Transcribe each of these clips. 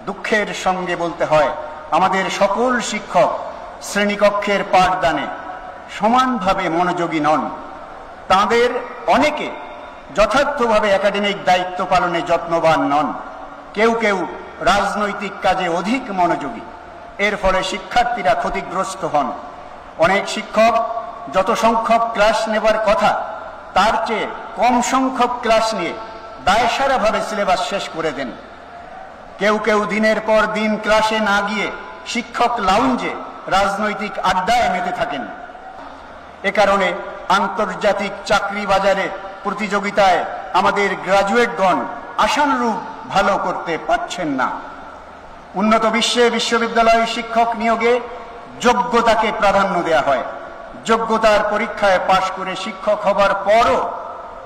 দুঃখের সঙ্গে বলতে হয় আমাদের সকল শিক্ষক শ্রেণীকক্ষের পাঠদানে সমানভাবে মনোযোগী নন। তাদের অনেকে যথার্থভাবে একাডেমিক দায়িত্ব পালনে যত্নবান নন। কেউ কেউ রাজনৈতিক কাজে অধিক মনোযোগী। এর ফলে শিক্ষার্থীরা ক্ষতিগ্রস্ত হন। অনেক শিক্ষক যত সংখ্যক ক্লাস নেবার কথা তার চেয়ে কম সংখ্যক ক্লাস নিয়ে দায়সারাভাবে সিলেবাস শেষ করে দেন। কেউ কেউ দিনের পর দিন ক্লাসে না গিয়ে শিক্ষক লাউঞ্জে রাজনৈতিক আড্ডায় মেতে থাকেন। এ কারণে আন্তর্জাতিক চাকরি বাজারে প্রতিযোগিতায় আমাদের গ্রাজুয়েটগণ আশানুরূপ ভালো করতে পারছেন না। উন্নত বিশ্বে বিশ্ববিদ্যালয় শিক্ষক নিয়োগে যোগ্যতাকে প্রাধান্য দেওয়া হয়। যোগ্যতার পরীক্ষায় পাশ করে শিক্ষক হবার পরও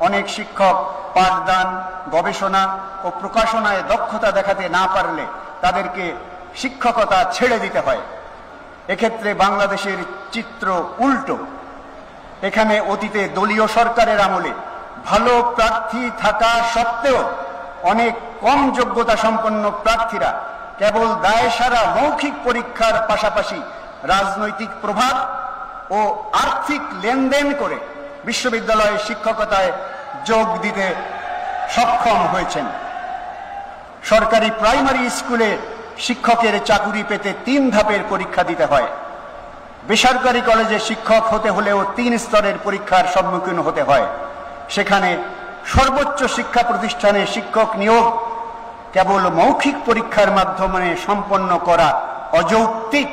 অনেক শিক্ষক পাঠদান, গবেষণা ও প্রকাশনায় দক্ষতা দেখাতে না পারলে তাদেরকে শিক্ষকতা ছেড়ে দিতে হয়। এক্ষেত্রে বাংলাদেশের চিত্র উল্টো। এখানে অতীতে দলীয় সরকারের আমলে ভালো প্রার্থী থাকা সত্ত্বেও অনেক কম যোগ্যতা সম্পন্ন প্রার্থীরা কেবল দায়সারা মৌখিক পরীক্ষার পাশাপাশি রাজনৈতিক প্রভাব ও আর্থিক লেনদেন করে বিশ্ববিদ্যালয়ে শিক্ষকতায় যোগ দিতে সক্ষম হয়েছেন। সরকারি প্রাইমারি স্কুলে শিক্ষকের চাকুরি পেতে 3 ধাপের পরীক্ষা দিতে হয়। বেসরকারি কলেজে শিক্ষক হতে হলেও 3 স্তরের পরীক্ষার সম্মুখীন হতে হয়। সেখানে সর্বোচ্চ শিক্ষা প্রতিষ্ঠানে শিক্ষক নিয়োগ কেবল মৌখিক পরীক্ষার মাধ্যমে সম্পন্ন করা অযৌক্তিক।